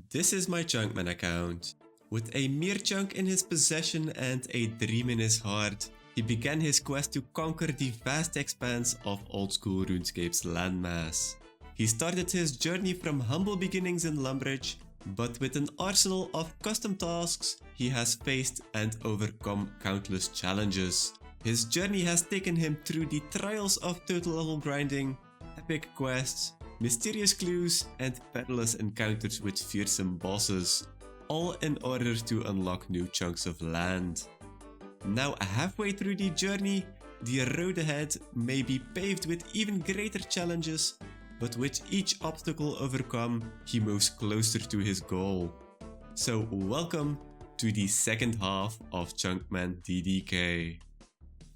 This is my Chunkman account. With a mere chunk in his possession and a dream in his heart, he began his quest to conquer the vast expanse of old-school RuneScape's landmass. He started his journey from humble beginnings in Lumbridge, but with an arsenal of custom tasks, he has faced and overcome countless challenges. His journey has taken him through the trials of total level grinding, epic quests, mysterious clues, and perilous encounters with fearsome bosses, all in order to unlock new chunks of land. Now halfway through the journey, the road ahead may be paved with even greater challenges, but with each obstacle overcome, he moves closer to his goal. So welcome to the second half of Chunkman DDK.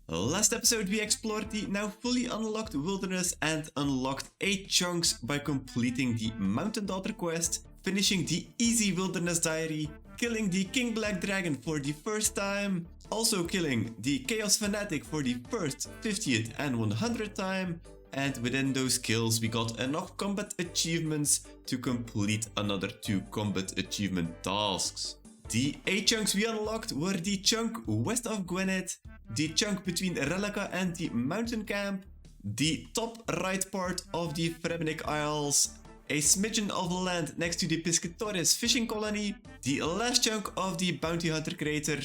Last episode we explored the now fully unlocked wilderness and unlocked 8 chunks by completing the Mountain Daughter quest, finishing the easy wilderness diary, killing the King Black Dragon for the first time, also killing the Chaos Fanatic for the first, 50th and 100th time, and within those kills we got enough combat achievements to complete another 2 combat achievement tasks. The 8 chunks we unlocked were the chunk west of Gwynedd, the chunk between Relica and the mountain camp, the top right part of the Fremnik Isles, a smidgen of land next to the Piscatores fishing colony, the last chunk of the Bounty Hunter crater,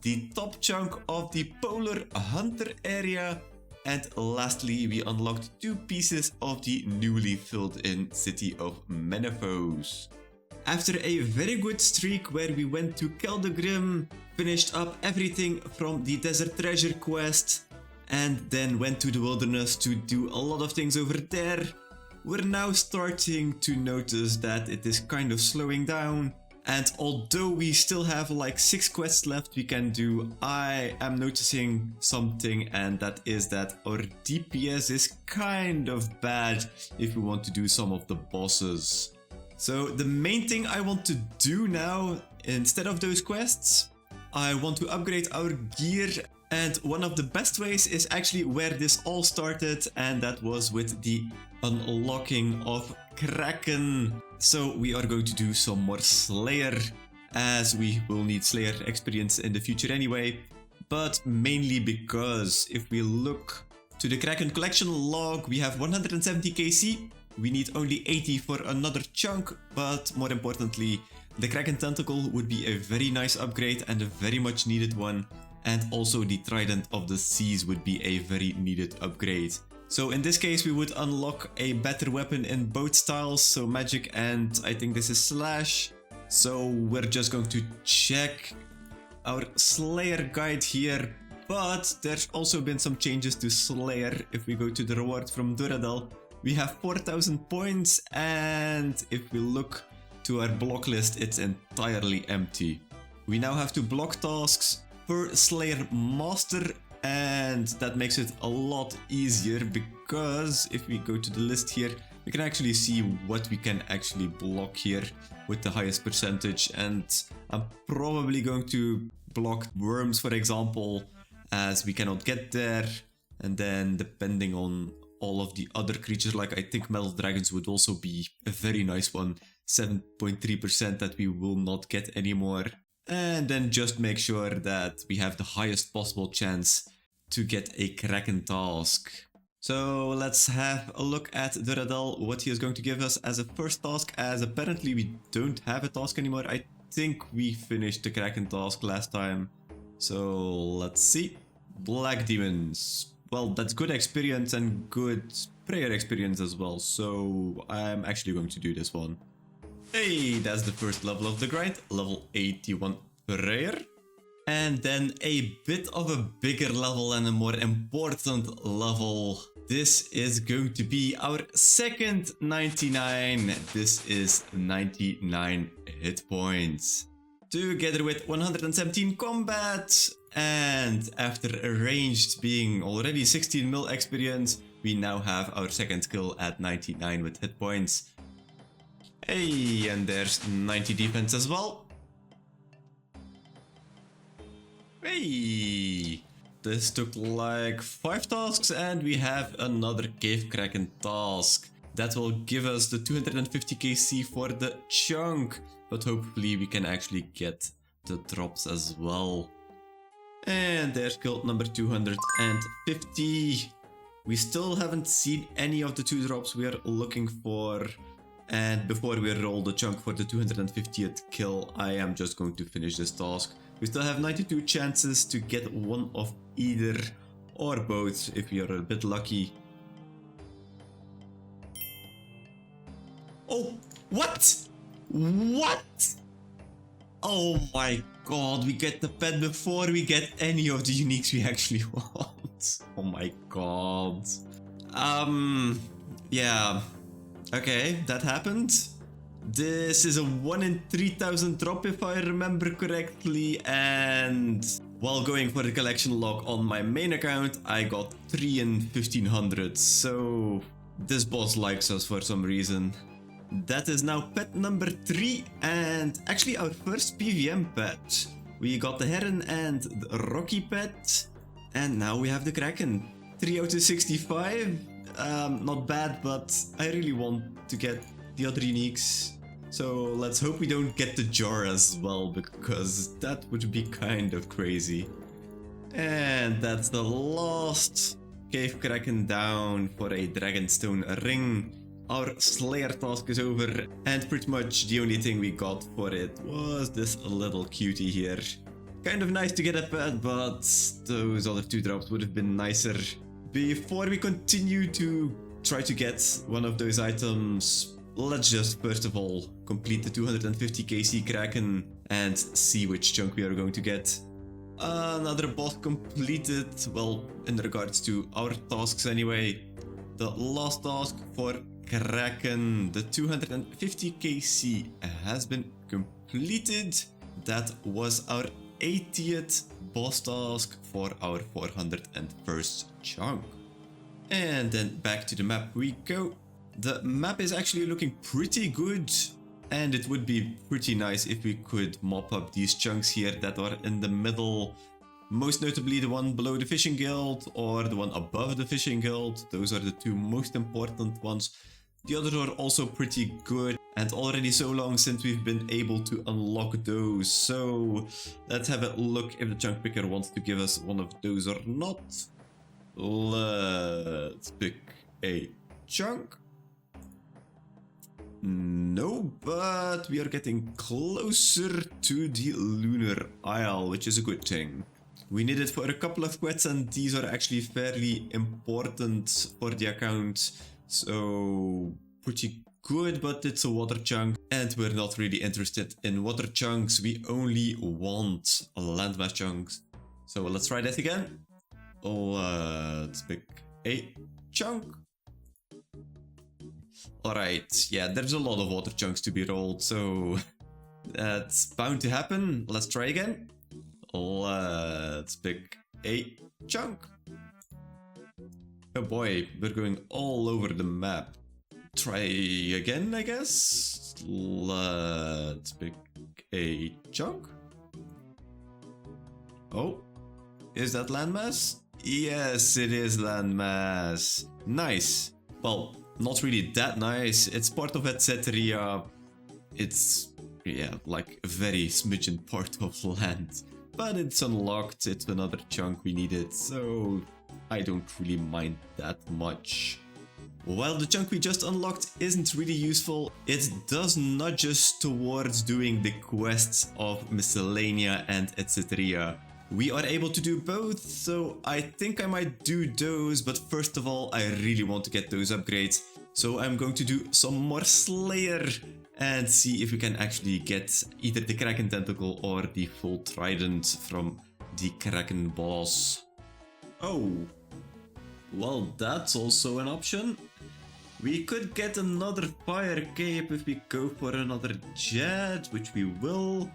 the top chunk of the Polar Hunter area, and lastly we unlocked 2 pieces of the newly filled in city of Menefos. After a very good streak where we went to Keldegrim, finished up everything from the Desert Treasure quest, and then went to the wilderness to do a lot of things over there, we're now starting to notice that it is kind of slowing down. And although we still have like 6 quests left we can do, I am noticing something, and that is that our DPS is kind of bad if we want to do some of the bosses. So the main thing I want to do now, instead of those quests, I want to upgrade our gear, and one of the best ways is actually where this all started, and that was with the unlocking of Kraken. So we are going to do some more Slayer, as we will need Slayer experience in the future anyway, but mainly because if we look to the Kraken collection log, we have 170 KC. We need only 80 for another chunk, but more importantly, the Kraken Tentacle would be a very nice upgrade and a very much needed one, and also the Trident of the Seas would be a very needed upgrade. So in this case we would unlock a better weapon in both styles, so magic and I think this is slash. So we're just going to check our Slayer guide here, but there's also been some changes to Slayer. If we go to the reward from Duradel, we have 4,000 points, and if we look to our block list, it's entirely empty. We now have to block tasks per Slayer Master, and that makes it a lot easier because if we go to the list here, we can actually see what we can actually block here with the highest percentage, and I'm probably going to block worms, for example, as we cannot get there, and then depending on all of the other creatures, like I think metal dragons would also be a very nice one, 7.3% that we will not get anymore. And then just make sure that we have the highest possible chance to get a Kraken task. So let's have a look at Duradel, what he is going to give us as a first task, as apparently we don't have a task anymore. I think we finished the Kraken task last time. So let's see. Black Demons. Well, that's good experience and good prayer experience as well, so I'm actually going to do this one. Hey, that's the first level of the grind, level 81 prayer. And then a bit of a bigger level and a more important level. This is going to be our second 99. This is 99 hit points. Together with 117 combat. And after ranged being already 16 mil experience, we now have our second skill at 99 with hit points. Hey, and there's 90 defense as well. Hey, this took like 5 tasks and we have another Cave Kraken task. That will give us the 250 KC for the chunk, but hopefully we can actually get the drops as well. And there's guild number 250. We still haven't seen any of the 2 drops we are looking for. And before we roll the chunk for the 250th kill, I am just going to finish this task. We still have 92 chances to get one of either or both if we are a bit lucky. Oh, what? What? Oh my god, we get the pet before we get any of the uniques we actually want. Oh my god. Yeah. Okay, that happened. This is a 1 in 3000 drop if I remember correctly, and while going for the collection log on my main account, I got 3 in 1500, so this boss likes us for some reason. That is now pet number 3, and actually our first PVM pet. We got the Heron and the Rocky pet, and now we have the Kraken. 3 out of 65. Not bad, but I really want to get the other uniques. So let's hope we don't get the jar as well, because that would be kind of crazy. And that's the last Cave Kraken down for a Dragonstone ring. Our Slayer task is over, and pretty much the only thing we got for it was this little cutie here. Kind of nice to get a pet, but those other 2 drops would have been nicer. Before we continue to try to get one of those items, let's just first of all complete the 250 KC Kraken and see which chunk we are going to get. Another boss completed, well, in regards to our tasks anyway. The last task for Kraken, the 250 KC has been completed. That was our 80th boss task for our 401st chunk. And then back to the map we go. The map is actually looking pretty good, and it would be pretty nice if we could mop up these chunks here that are in the middle. Most notably the one below the fishing guild or the one above the fishing guild. Those are the 2 most important ones. The others are also pretty good, and already so long since we've been able to unlock those. So let's have a look if the chunk picker wants to give us one of those or not. Let's pick a chunk. No, but we are getting closer to the Lunar Isle, which is a good thing. We need it for a couple of quests, and these are actually fairly important for the account. So pretty good, but it's a water chunk, and we're not really interested in water chunks. We only want landmass chunks. So let's try that again. Let's pick a chunk. Alright, yeah, there's a lot of water chunks to be rolled, so that's bound to happen. Let's try again. Let's pick a chunk. Oh boy, we're going all over the map. Try again, I guess. Let's pick a chunk. Oh, is that landmass? Yes, it is landmass. Nice. Well, not really that nice. It's part of Etcetera. It's, yeah, like a very smidgen part of land. But it's unlocked. It's another chunk we needed, so I don't really mind that much. While the chunk we just unlocked isn't really useful, it does nudge us towards doing the quests of Miscellanea and Etcetera. We are able to do both, so I think I might do those, but first of all, I really want to get those upgrades. So I'm going to do some more Slayer and see if we can actually get either the Kraken Tentacle or the full Trident from the Kraken boss. Oh, well, that's also an option. We could get another Fire Cape if we go for another Jet, which we will.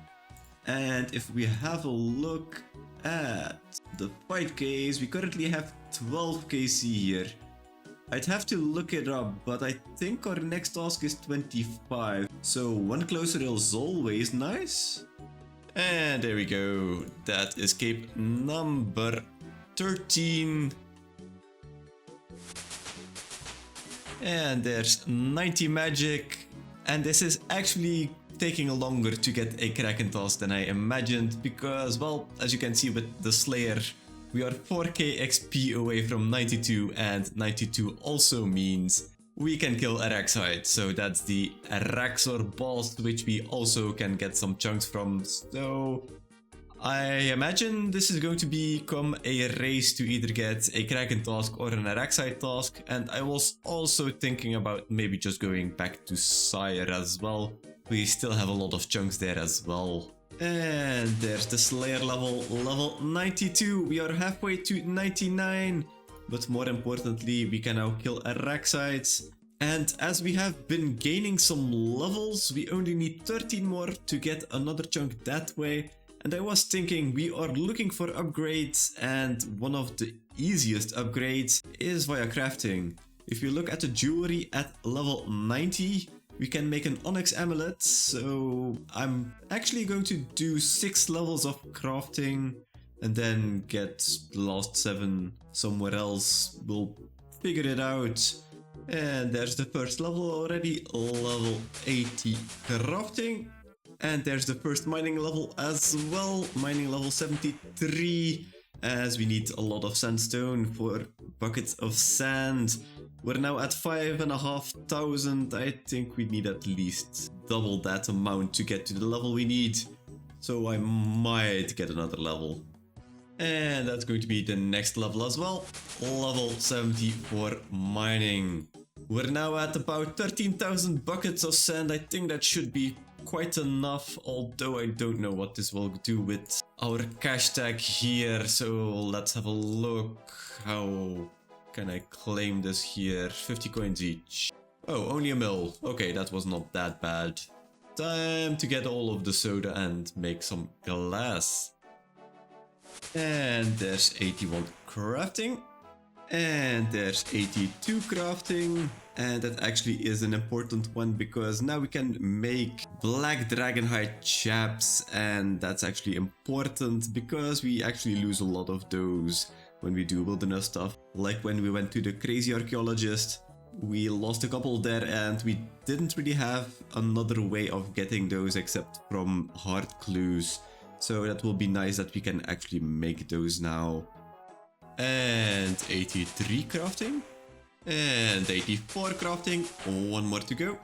And if we have a look at the fight case, we currently have 12 KC here. I'd have to look it up, but I think our next task is 25. So one closer is always nice. And there we go. That is cape number 13. And there's 90 magic. And this is actually taking longer to get a Kraken task than I imagined because, well, as you can see with the Slayer, we are 4k XP away from 92, and 92 also means we can kill a Araxide. So that's the Araxor boss, which we also can get some chunks from. So I imagine this is going to become a race to either get a Kraken task or an Araxide task, and I was also thinking about maybe just going back to Sire as well. We still have a lot of chunks there as well. And there's the Slayer level 92. We are halfway to 99. But more importantly, we can now kill Araxides. And as we have been gaining some levels, we only need 13 more to get another chunk that way. And I was thinking we are looking for upgrades, and one of the easiest upgrades is via crafting. If you look at the jewelry at level 90, we can make an onyx amulet. So I'm actually going to do 6 levels of crafting and then get the last 7 somewhere else. We'll figure it out. And there's the first level already, level 80 crafting. And there's the first mining level as well, mining level 73, as we need a lot of sandstone for buckets of sand. We're now at 5,500. I think we need at least double that amount to get to the level we need. So I might get another level. And that's going to be the next level as well, level 70 for mining. We're now at about 13,000 buckets of sand. I think that should be quite enough, although I don't know what this will do with our cash tag here. So let's have a look. How can I claim this here? 50 coins each. Oh, only a mil. Okay, that was not that bad. Time to get all of the soda and make some glass. And there's 81 crafting. And there's 82 crafting. And that actually is an important one because now we can make black dragonhide chaps, and that's actually important because we actually lose a lot of those when we do wilderness stuff. Like when we went to the crazy archaeologist, we lost a couple there and we didn't really have another way of getting those except from hard clues. So that will be nice that we can actually make those now. And 83 crafting. And 84 crafting, one more to go.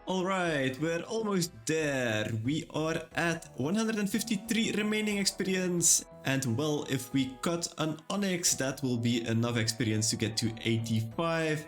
Alright, we're almost there. We are at 153 remaining experience. And well, if we cut an onyx, that will be enough experience to get to 85.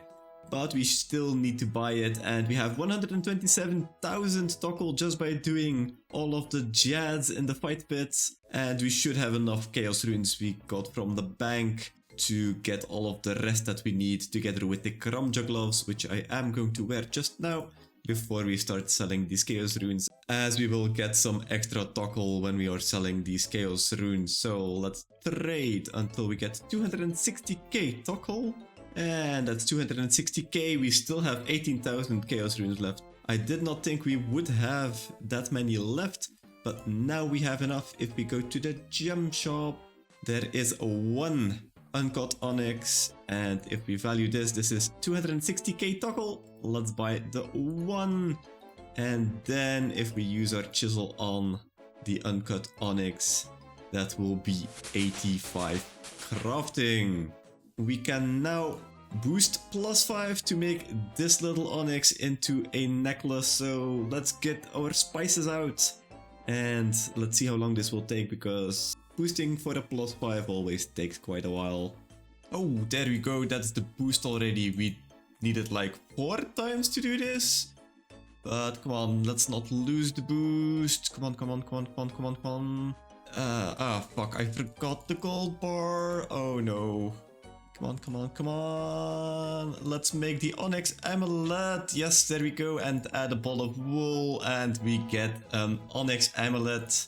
But we still need to buy it, and we have 127,000 Tokkul just by doing all of the Jads in the fight pits. And we should have enough Chaos Runes we got from the bank to get all of the rest that we need, together with the Karamja gloves, which I am going to wear just now before we start selling these Chaos Runes, as we will get some extra Tokkul when we are selling these Chaos Runes. So let's trade until we get 260k Tokkul, and that's 260k. We still have 18,000 Chaos Runes left. I did not think we would have that many left, but now we have enough. If we go to the gem shop, there is one uncut onyx, and if we value this, this is 260k Tokkul. Let's buy the one, and then if we use our chisel on the uncut onyx, that will be 85 crafting. We can now boost +5 to make this little onyx into a necklace. So let's get our spices out, and let's see how long this will take, because boosting for a +5 always takes quite a while. Oh, there we go, that's the boost already. We needed like 4 times to do this. But come on, let's not lose the boost. Come on, come on, come on, come on, come on, come on. Fuck, I forgot the gold bar. Oh no. Come on, come on, come on. Let's make the onyx amulet. Yes, there we go. And add a ball of wool, and we get an onyx amulet.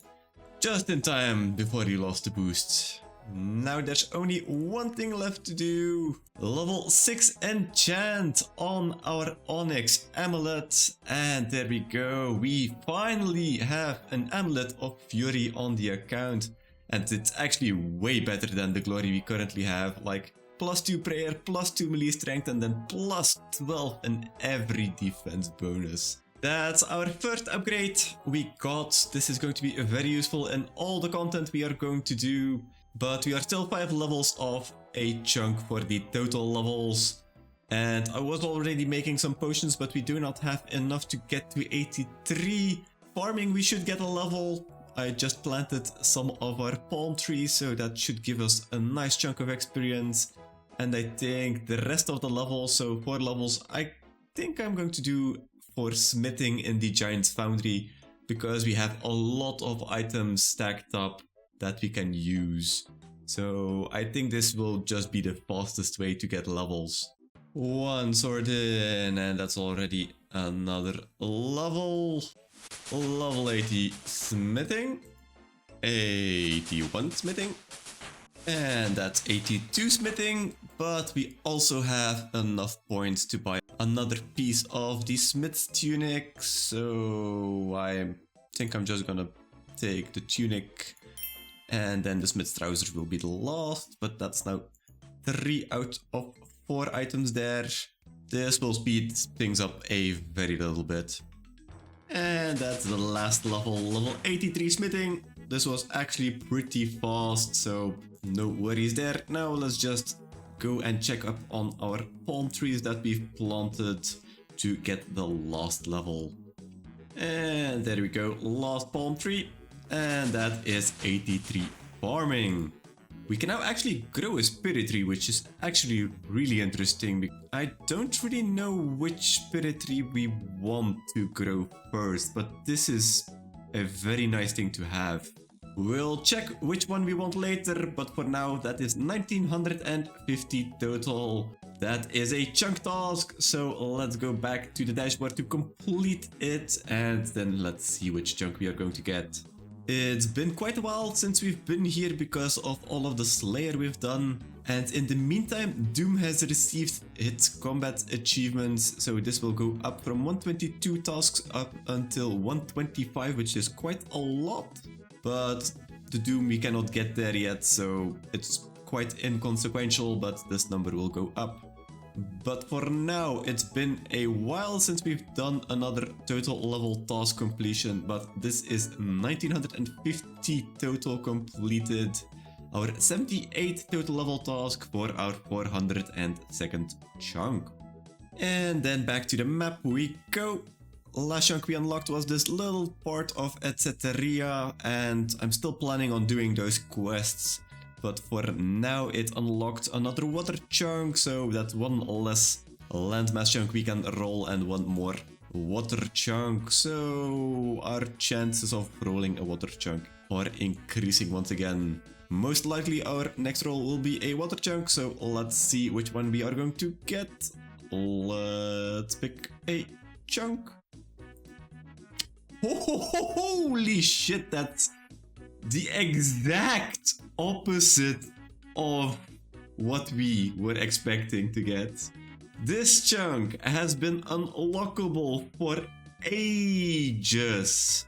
Just in time before he lost the boost. Now there's only one thing left to do. Level 6 enchant on our onyx amulet. And there we go. We finally have an amulet of fury on the account. And it's actually way better than the glory we currently have. Like plus 2 prayer, plus 2 melee strength, and then plus 12 in every defense bonus. That's our first upgrade we got. This is going to be very useful in all the content we are going to do, but we are still 5 levels off a chunk for the total levels. And I was already making some potions, but we do not have enough to get to 83. Farming, we should get a level. I just planted some of our palm trees, so that should give us a nice chunk of experience. And I think the rest of the levels, so 4 levels, I think I'm going to do for smithing in the Giant's Foundry, because we have a lot of items stacked up that we can use. So I think this will just be the fastest way to get levels. 1 sword in, and that's already another level. Level 80 smithing, 81 smithing, and that's 82 smithing, but we also have enough points to buy another piece of the smith's tunic, so I think I'm just gonna take the tunic, and then the smith's trousers will be the last, but that's now 3 out of 4 items there. This will speed things up a very little bit. And that's the last level, level 83 smithing. This was actually pretty fast, so no worries there. Now let's just go and check up on our palm trees that we've planted to get the last level. And there we go, last palm tree. And that is 83 farming. We can now actually grow a spirit tree, which is actually really interesting. I don't really know which spirit tree we want to grow first, but this is a very nice thing to have. We'll check which one we want later, but for now that is 1950 total. That is a chunk task, so let's go back to the dashboard to complete it, and then let's see which chunk we are going to get. It's been quite a while since we've been here because of all of the Slayer we've done, and in the meantime Doom has received its combat achievements, so this will go up from 122 tasks up until 125, which is quite a lot, but the Doom we cannot get there yet, so it's quite inconsequential, but this number will go up. But for now, it's been a while since we've done another total level task completion, but this is 1950 total completed, our 78th total level task for our 402nd chunk. And then back to the map we go. Last chunk we unlocked was this little part of Etcetera, and I'm still planning on doing those quests. But for now it unlocked another water chunk, so that's 1 less landmass chunk we can roll and 1 more water chunk. So our chances of rolling a water chunk are increasing once again. Most likely our next roll will be a water chunk, so let's see which one we are going to get. Let's pick a chunk. Holy shit, that's the exact opposite of what we were expecting to get. This chunk has been unlockable for ages,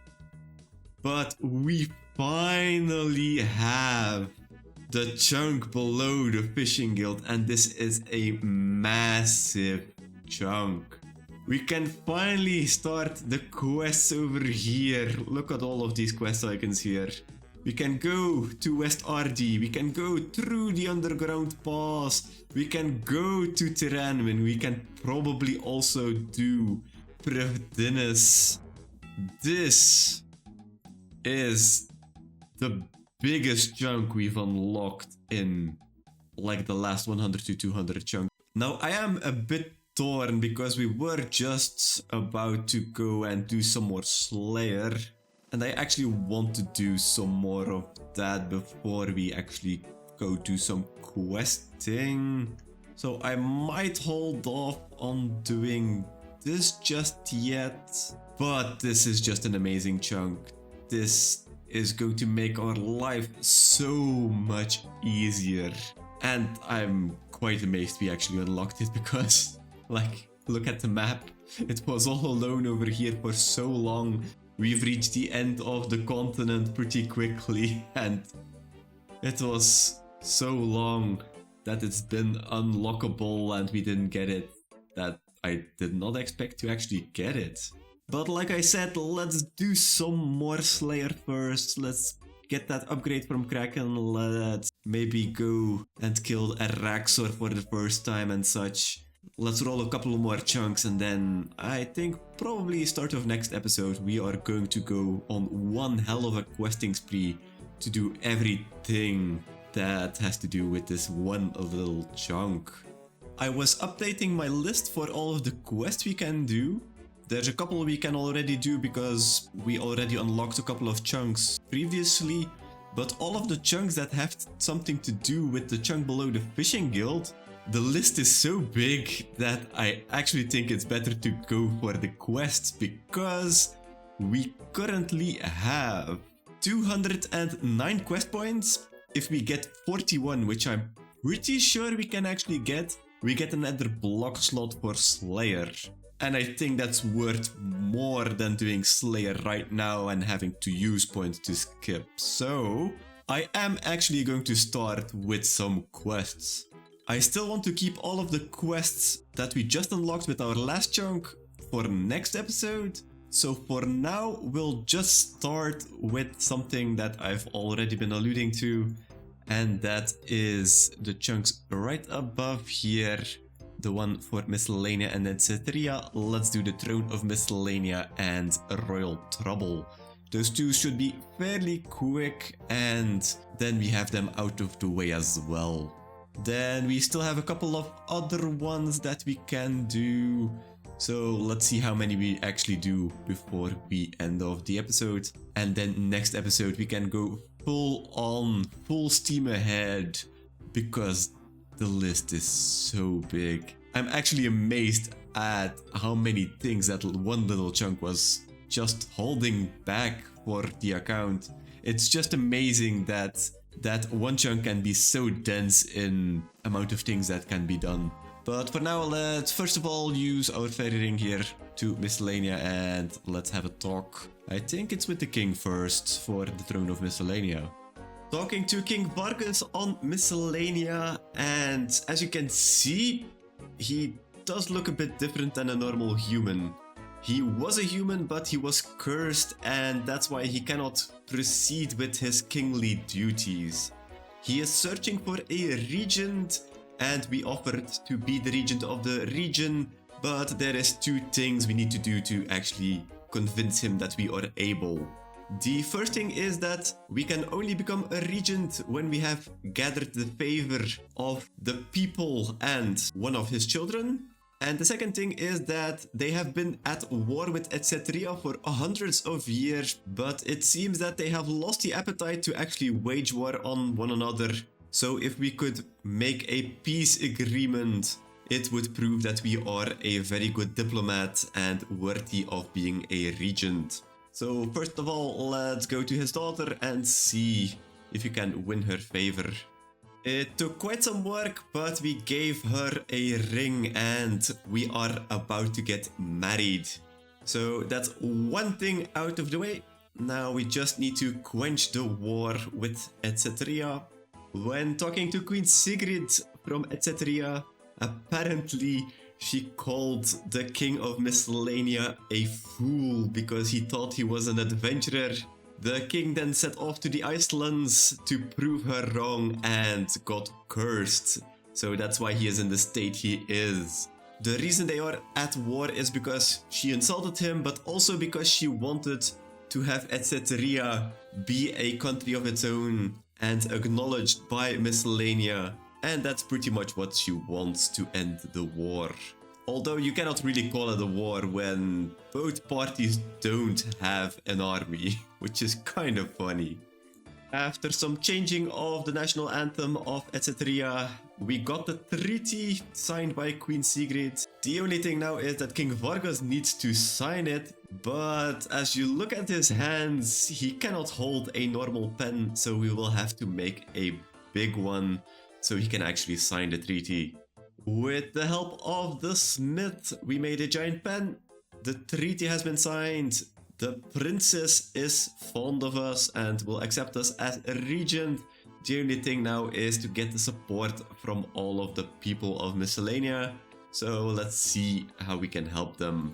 but we finally have the chunk below the fishing guild, and this is a massive chunk. We can finally start the quests over here. Look at all of these quest icons here. We can go to West Ardi, we can go through the underground pass, we can go to Tiranwin, we can probably also do Prevdinus. This is the biggest chunk we've unlocked in like the last 100 to 200 chunk. Now I am a bit torn because we were just about to go and do some more Slayer. And I actually want to do some more of that before we actually go do some questing. So I might hold off on doing this just yet. But this is just an amazing chunk. This is going to make our life so much easier. And I'm quite amazed we actually unlocked it because, like, look at the map. It was all alone over here for so long. We've reached the end of the continent pretty quickly, and it was so long. that it's been unlockable and we didn't get it, that I did not expect to actually get it. But like I said, let's do some more Slayer first. Let's get that upgrade from Kraken. Let's maybe go and kill a Raxor for the first time and such. Let's roll a couple more chunks, and then I think probably start of next episode we are going to go on one hell of a questing spree to do everything that has to do with this one little chunk. I was updating my list for all of the quests we can do. There's a couple we can already do because we already unlocked a couple of chunks previously, but all of the chunks that have something to do with the chunk below the fishing guild, the list is so big that I actually think it's better to go for the quests, because we currently have 209 quest points. If we get 41, which I'm pretty sure we can actually get, we get another block slot for Slayer. And I think that's worth more than doing Slayer right now and having to use points to skip. So I am actually going to start with some quests. I still want to keep all of the quests that we just unlocked with our last chunk for next episode. So for now, we'll just start with something that I've already been alluding to. And that is the chunks right above here. The one for Miscellanea and Etc. Let's do the Throne of Miscellanea and Royal Trouble. Those two should be fairly quick, and then we have them out of the way as well. Then we still have a couple of other ones that we can do. So let's see how many we actually do before we end off the episode. And then next episode we can go full on, full steam ahead, because the list is so big. I'm actually amazed at how many things that one little chunk was just holding back for the account. It's just amazing that one chunk can be so dense in amount of things that can be done. But for now, let's first of all use our fairy ring here to Miscellanea and let's have a talk. I think it's with the king first for the Throne of Miscellanea. Talking to King Vargas on Miscellanea, and as you can see, he does look a bit different than a normal human. He was a human, but he was cursed, and that's why he cannot proceed with his kingly duties. He is searching for a regent, and we offered to be the regent of the region, but there is two things we need to do to actually convince him that we are able. The first thing is that we can only become a regent when we have gathered the favor of the people and one of his children. And the second thing is that they have been at war with Etc. for hundreds of years, but it seems that they have lost the appetite to actually wage war on one another. So if we could make a peace agreement, it would prove that we are a very good diplomat and worthy of being a regent. So first of all, let's go to his daughter and see if you can win her favor. It took quite some work, but we gave her a ring and we are about to get married. So that's one thing out of the way. Now we just need to quench the war with Etc. When talking to Queen Sigrid from Etc., apparently she called the King of Miscellanea a fool because he thought he was an adventurer. The king then set off to the Icelands to prove her wrong and got cursed. So that's why he is in the state he is. The reason they are at war is because she insulted him, but also because she wanted to have Etc. be a country of its own and acknowledged by Miscellanea. And that's pretty much what she wants to end the war. Although you cannot really call it a war when both parties don't have an army, which is kind of funny. After some changing of the national anthem of Etc., we got the treaty signed by Queen Sigrid. The only thing now is that King Vargas needs to sign it, but as you look at his hands, he cannot hold a normal pen, so we will have to make a big one so he can actually sign the treaty. With the help of the smith, we made a giant pen. The treaty has been signed. The princess is fond of us and will accept us as a regent. The only thing now is to get the support from all of the people of Miscellanea. So let's see how we can help them.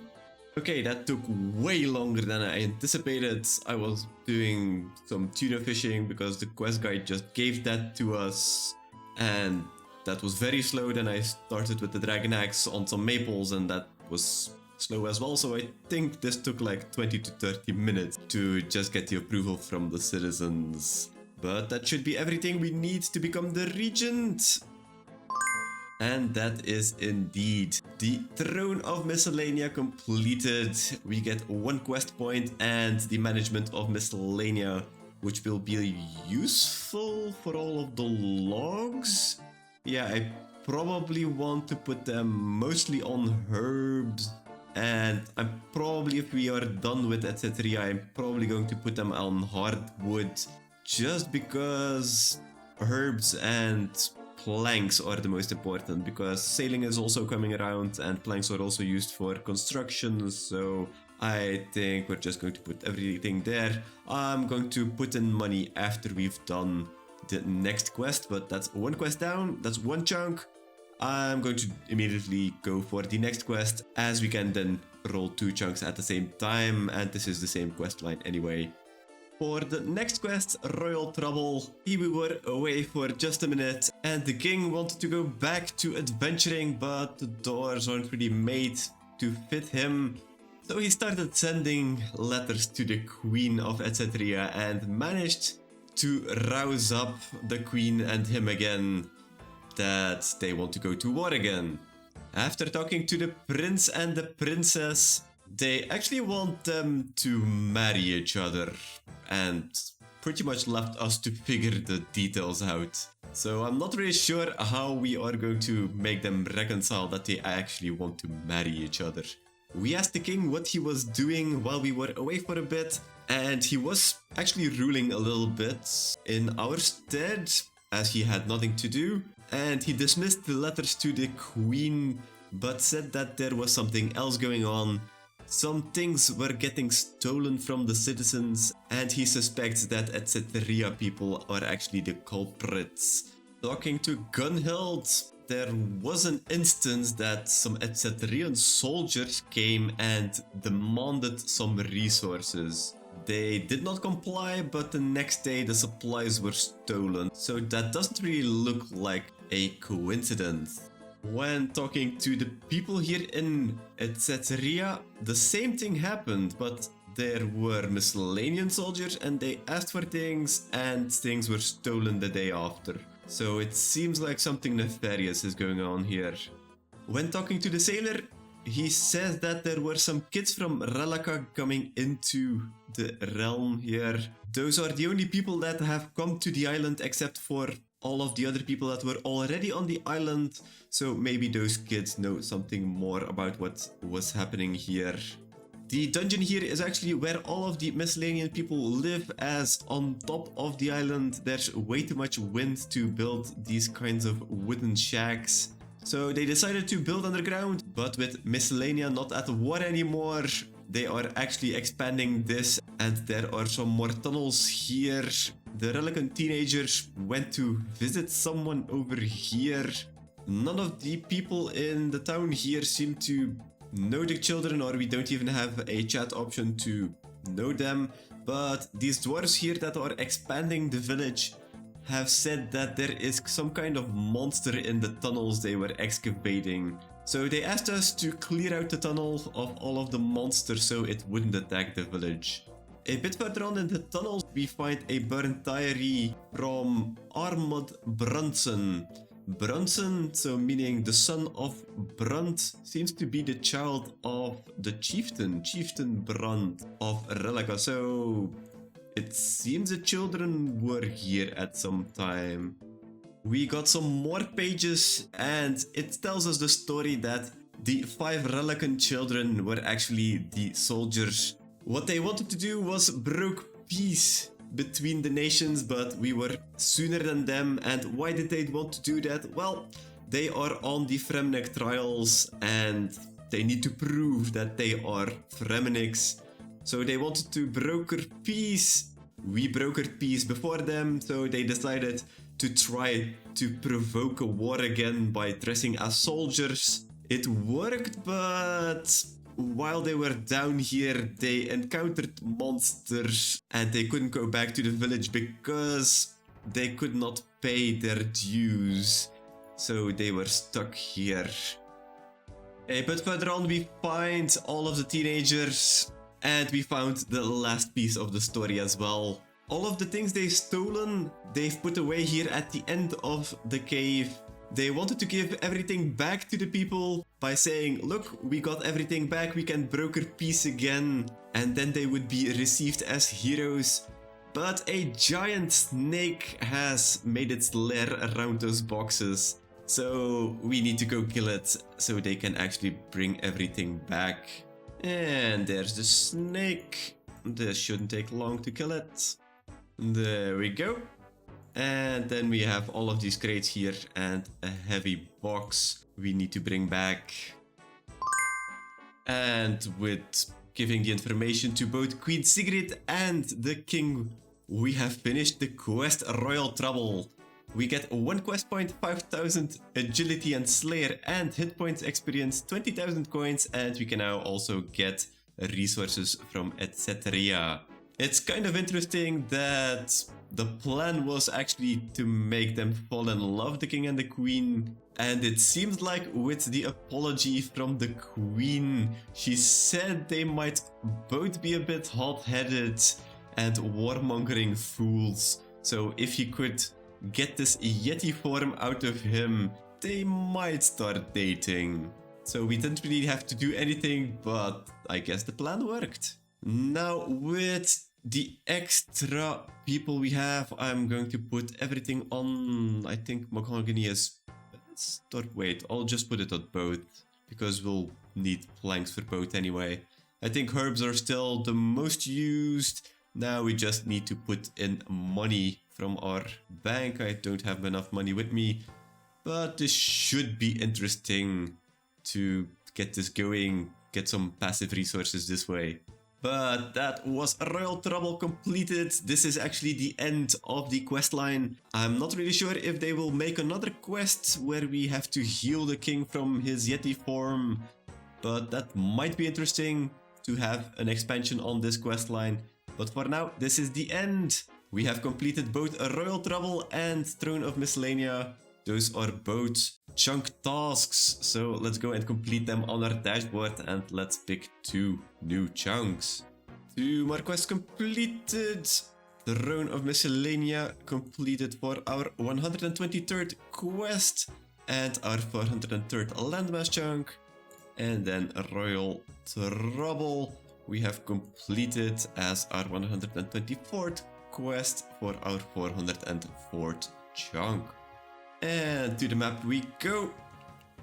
Okay, that took way longer than I anticipated. I was doing some tuna fishing because the quest guide just gave that to us. And that was very slow. Then I started with the dragon axe on some maples and that was slow as well. So I think this took like 20 to 30 minutes to just get the approval from the citizens. But that should be everything we need to become the regent. And that is indeed the Throne of Miscellanea completed. We get 1 quest point and the management of Miscellanea, which will be useful for all of the logs. Yeah, I probably want to put them mostly on herbs. And I'm probably, if we are done with etc., I'm probably going to put them on hardwood. Just because herbs and planks are the most important, because sailing is also coming around and planks are also used for construction, so I think we're just going to put everything there. I'm going to put in money after we've done the next quest, but that's 1 quest down, that's 1 chunk. I'm going to immediately go for the next quest, as we can then roll 2 chunks at the same time, and this is the same quest line anyway. For the next quest, Royal Trouble, we were away for just a minute and the king wanted to go back to adventuring, but the doors aren't really made to fit him. So he started sending letters to the queen of etc. and managed to rouse up the queen and him again that they want to go to war again. After talking to the prince and the princess, they actually want them to marry each other and pretty much left us to figure the details out. So I'm not really sure how we are going to make them reconcile that they actually want to marry each other. We asked the king what he was doing while we were away for a bit, and he was actually ruling a little bit in our stead as he had nothing to do, and he dismissed the letters to the queen but said that there was something else going on. Some things were getting stolen from the citizens, and he suspects that etc. people are actually the culprits. Talking to Gunhild, there was an instance that some etc. soldiers came and demanded some resources. They did not comply, but the next day the supplies were stolen, so that doesn't really look like a coincidence. When talking to the people here in etc., the same thing happened, but there were Miscellanean soldiers and they asked for things and things were stolen the day after. So it seems like something nefarious is going on here. When talking to the sailor, he says that there were some kids from Relaka coming into the realm here. Those are the only people that have come to the island except for all of the other people that were already on the island, so maybe those kids know something more about what was happening here. The dungeon here is actually where all of the Miscellanean people live, as on top of the island there's way too much wind to build these kinds of wooden shacks. So they decided to build underground, but with Miscellanea not at war anymore, they are actually expanding this, and there are some more tunnels here. The Relican teenagers went to visit someone over here. None of the people in the town here seem to know the children, or we don't even have a chat option to know them. But these dwarves here that are expanding the village have said that there is some kind of monster in the tunnels they were excavating. So they asked us to clear out the tunnel of all of the monsters so it wouldn't attack the village. A bit further on in the tunnels, we find a burnt diary from Armud Brunson. Brunson, so meaning the son of Brunt, seems to be the child of the chieftain, Chieftain Brunt of Relaka. So it seems the children were here at some time. We got some more pages and it tells us the story that the 5 Relican children were actually the soldiers. What they wanted to do was broke peace between the nations, but we were sooner than them. And why did they want to do that? Well, they are on the Fremnek trials and they need to prove that they are Fremniks. So they wanted to broker peace We brokered peace before them, so they decided to try to provoke a war again by dressing as soldiers. It worked, but while they were down here, they encountered monsters and they couldn't go back to the village because they could not pay their dues. So they were stuck here. Hey, but further on we find all of the teenagers and we found the last piece of the story as well. All of the things they've stolen, they've put away here at the end of the cave. They wanted to give everything back to the people by saying, look, we got everything back, we can broker peace again. And then they would be received as heroes. But a giant snake has made its lair around those boxes. So we need to go kill it so they can actually bring everything back. And there's the snake. This shouldn't take long to kill it. There we go. And then we have all of these crates here and a heavy box we need to bring back. And with giving the information to both Queen Sigrid and the king, we have finished the quest Royal Trouble. We get 1 quest point, 5,000 agility and slayer and hit points experience, 20,000 coins, and we can now also get resources from etc. It's kind of interesting that the plan was actually to make them fall in love, the king and the queen. And it seems like with the apology from the queen, she said they might both be a bit hot-headed and warmongering fools. So if he could get this Yeti form out of him, they might start dating. So we didn't really have to do anything, but I guess the plan worked. Now with the extra people we have, I'm going to put everything on, I think mahogany is... Wait, I'll just put it on both, because we'll need planks for both anyway. I think herbs are still the most used. Now we just need to put in money from our bank. I don't have enough money with me, but this should be interesting to get this going, get some passive resources this way. But that was Royal Trouble completed. This is actually the end of the quest line. I'm not really sure if they will make another quest where we have to heal the king from his Yeti form, but that might be interesting to have an expansion on this quest line. But for now, this is the end. We have completed both a Royal Trouble and Throne of Miscellanea. Those are both chunk tasks, so let's go and complete them on our dashboard and let's pick 2 new chunks. 2 more quests completed. Throne of Miscellanea completed for our 123rd quest and our 403rd landmass chunk. And then a Royal Trouble we have completed as our 124th quest for our 404th chunk. And to the map we go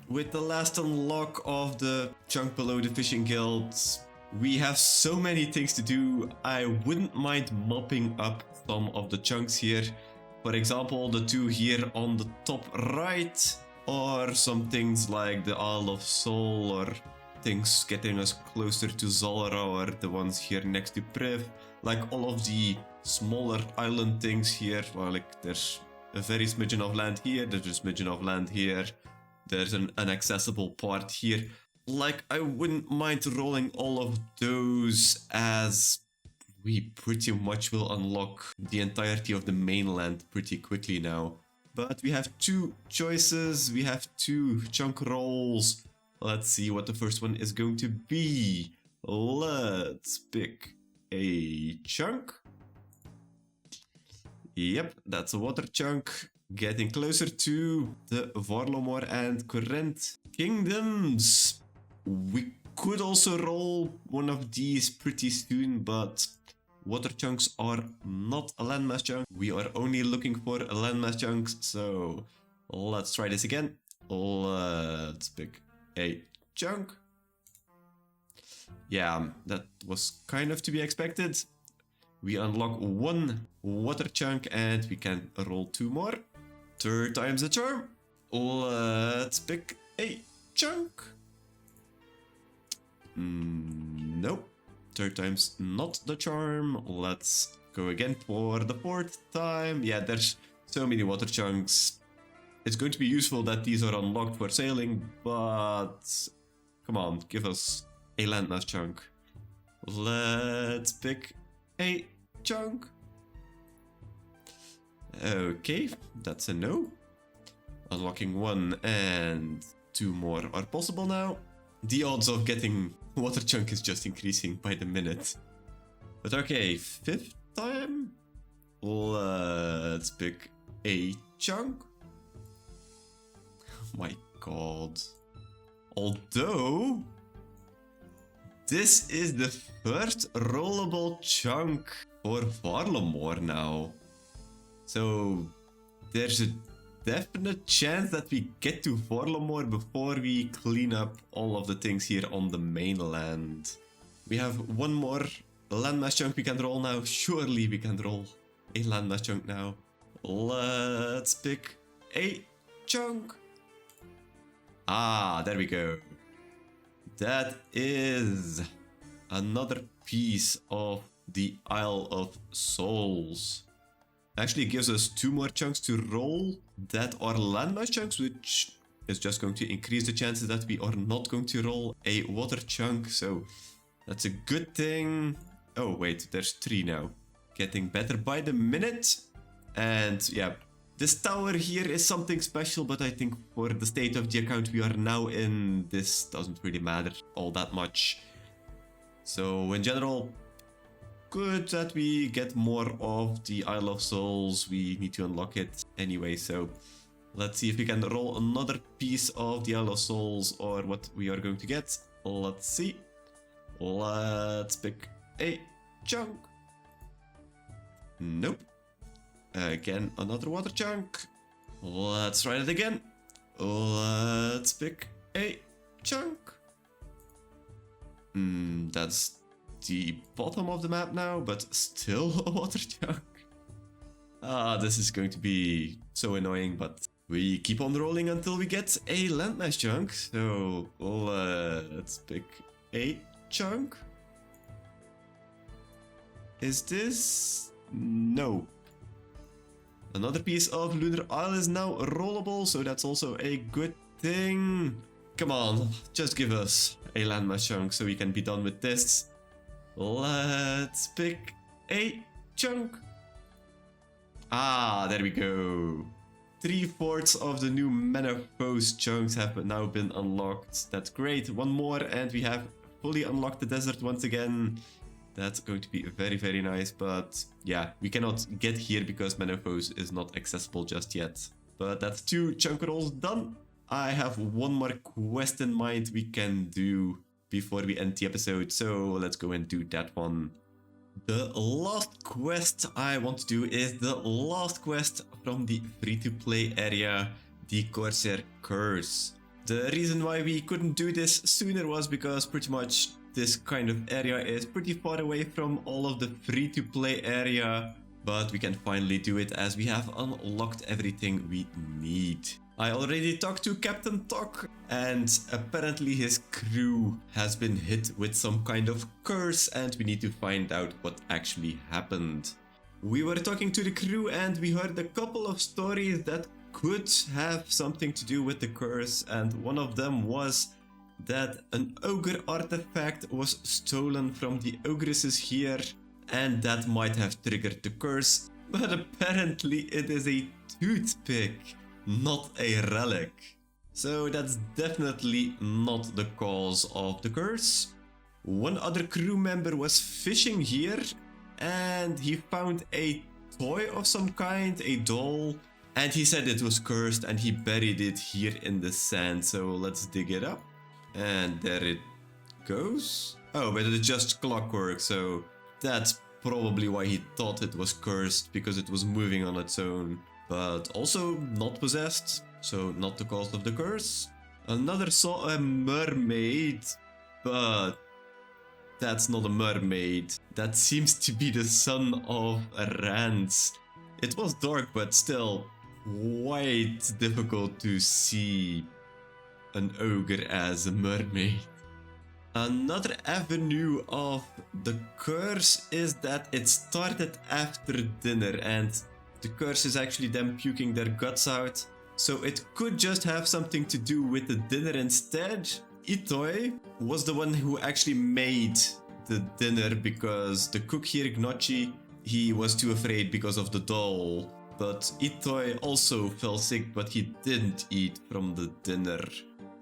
with the last unlock of the chunk below the fishing guilds. We have so many things to do. I wouldn't mind mopping up some of the chunks here. For example, the 2 here on the top right, or some things like the Isle of Sol, or things getting us closer to Zolra, or the ones here next to Priv. Like all of the smaller island things here, well, like there's a very smidgen of land here, there's a smidgen of land here, there's an inaccessible part here. Like, I wouldn't mind rolling all of those, as we pretty much will unlock the entirety of the mainland pretty quickly now. But we have 2 choices, we have 2 chunk rolls. Let's see what the first one is going to be. Let's pick a chunk. Yep, that's a water chunk. Getting closer to the Varlomor and Corinth kingdoms. We could also roll one of these pretty soon, but water chunks are not a landmass chunk. We are only looking for a landmass chunks, so let's try this again. Let's pick a chunk. Yeah, that was kind of to be expected. We unlock 1 water chunk and we can roll 2 more. 3 times the charm. Let's pick a chunk. Nope. 3 times not the charm. Let's go again for the 4th time. Yeah, there's so many water chunks. It's going to be useful that these are unlocked for sailing, but come on, give us a landmass chunk. Let's pick a chunk. Okay, that's a no. Unlocking 1 and 2 more are possible now. The odds of getting water chunk is just increasing by the minute. But okay, 5th time. Let's pick a chunk. Oh my god. Although this is the first rollable chunk for Varlamore now. So there's a definite chance that we get to Varlamore before we clean up all of the things here on the mainland. We have one more landmass chunk we can roll now. Surely we can roll a landmass chunk now. Let's pick a chunk. Ah, there we go. That is another piece of the Isle of Souls. Actually gives us 2 more chunks to roll that are landmass chunks, which is just going to increase the chances that we are not going to roll a water chunk. So that's a good thing. Oh wait, there's 3 now. Getting better by the minute. And yeah, this tower here is something special, but I think for the state of the account we are now in, this doesn't really matter all that much. So in general, good that we get more of the Isle of Souls. We need to unlock it anyway, so let's see if we can roll another piece of the Isle of Souls or what we are going to get. Let's see. Let's pick a chunk. Nope. Again, another water chunk. Let's try it again. Let's pick a chunk. That's the bottom of the map now, but still a water chunk. Ah, this is going to be so annoying, but we keep on rolling until we get a landmass chunk. So let's pick a chunk. Is this? No. Another piece of Lunar Isle is now rollable, so that's also a good thing. Come on, just give us a landmass chunk so we can be done with this. Let's pick a chunk. Ah, there we go. 3/4 of the new Menopause chunks have now been unlocked. That's great. One more and we have fully unlocked the desert once again. That's going to be very, very nice, but yeah, we cannot get here because Menopause is not accessible just yet. But that's 2 chunk rolls done. I have one more quest in mind we can do before we end the episode, so let's go and do that one. The last quest I want to do is the last quest from the free-to-play area, the Corsair Curse. The reason why we couldn't do this sooner was because pretty much this kind of area is pretty far away from all of the free-to-play area, but we can finally do it as we have unlocked everything we need. I already talked to Captain Tok, and apparently his crew has been hit with some kind of curse and we need to find out what actually happened. We were talking to the crew and we heard a couple of stories that could have something to do with the curse, and one of them was that an ogre artifact was stolen from the ogresses here, and that might have triggered the curse, but apparently it is a toothpick, not a relic. So that's definitely not the cause of the curse. One other crew member was fishing here and he found a toy of some kind, a doll, and he said it was cursed and he buried it here in the sand. So let's dig it up. And there it goes. Oh, but it's just clockwork, so that's probably why he thought it was cursed, because it was moving on its own. But also not possessed, so not the cause of the curse. Another saw a mermaid, but that's not a mermaid. That seems to be the son of Rance. It was dark, but still quite difficult to see an ogre as a mermaid. Another avenue of the curse is that it started after dinner, and the curse is actually them puking their guts out. So it could just have something to do with the dinner instead. Itoi was the one who actually made the dinner because the cook here, Gnocchi, he was too afraid because of the doll. But Itoi also fell sick, but he didn't eat from the dinner.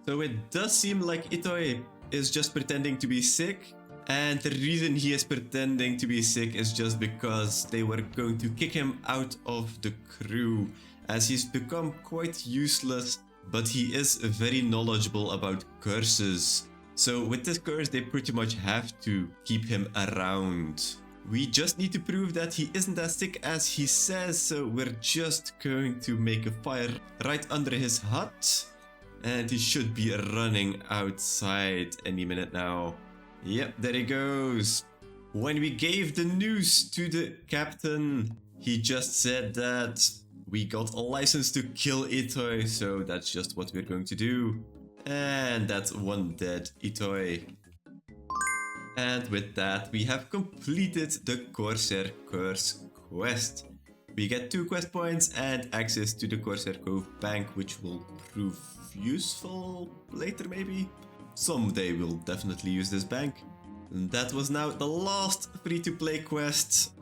So it does seem like Itoi is just pretending to be sick. And the reason he is pretending to be sick is just because they were going to kick him out of the crew, as he's become quite useless, but he is very knowledgeable about curses. So with this curse, they pretty much have to keep him around. We just need to prove that he isn't as sick as he says, so we're just going to make a fire right under his hut. And he should be running outside any minute now. Yep, there he goes. When we gave the news to the captain, he just said that we got a license to kill Itoi, so that's just what we're going to do. And that's one dead Itoi. And with that, we have completed the Corsair Curse quest. We get 2 quest points and access to the Corsair Cove Bank, which will prove useful later maybe. Someday we'll definitely use this bank. And that was now the last free-to-play quest.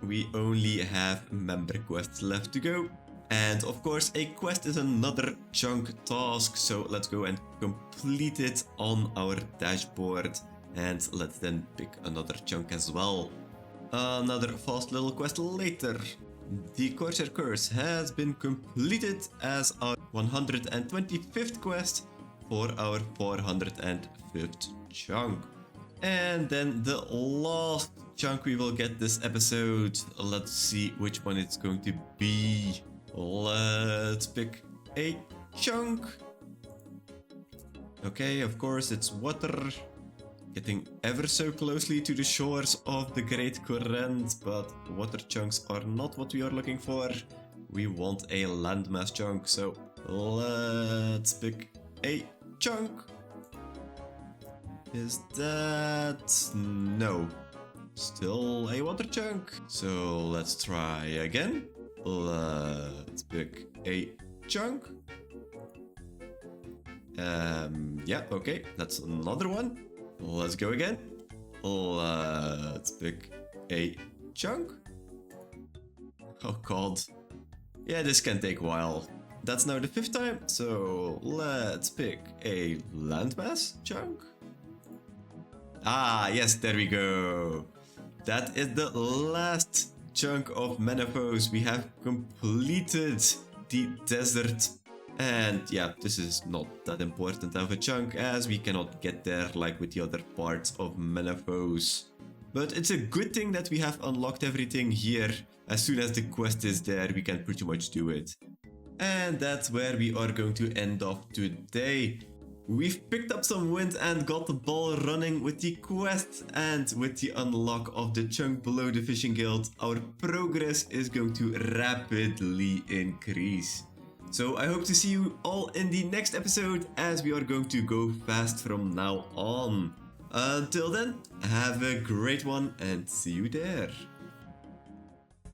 We only have member quests left to go. And of course, a quest is another chunk task, so let's go and complete it on our dashboard. And let's then pick another chunk as well. Another fast little quest later. The Corsair Curse has been completed as our 125th quest for our 405th chunk. And then the last chunk we will get this episode. Let's see which one it's going to be. Let's pick a chunk. Okay, of course it's water. Getting ever so closely to the shores of the Great Current, but water chunks are not what we are looking for. We want a landmass chunk, so let's pick a chunk. Is that... no. Still a water chunk. So let's try again. Let's pick a chunk. Yeah, okay, that's another one. Let's go again. Let's pick a chunk. Oh god. Yeah, this can take a while. That's now the 5th time, so let's pick a landmass chunk. Ah, yes, there we go. That is the last chunk of Menopause. We have completed the desert. And yeah, this is not that important of a chunk, as we cannot get there like with the other parts of Menopause. But it's a good thing that we have unlocked everything here. As soon as the quest is there, we can pretty much do it. And that's where we are going to end off today. We've picked up some wind and got the ball running with the quest, and with the unlock of the chunk below the Fishing Guild, our progress is going to rapidly increase. So I hope to see you all in the next episode, as we are going to go fast from now on. Until then, have a great one and see you there.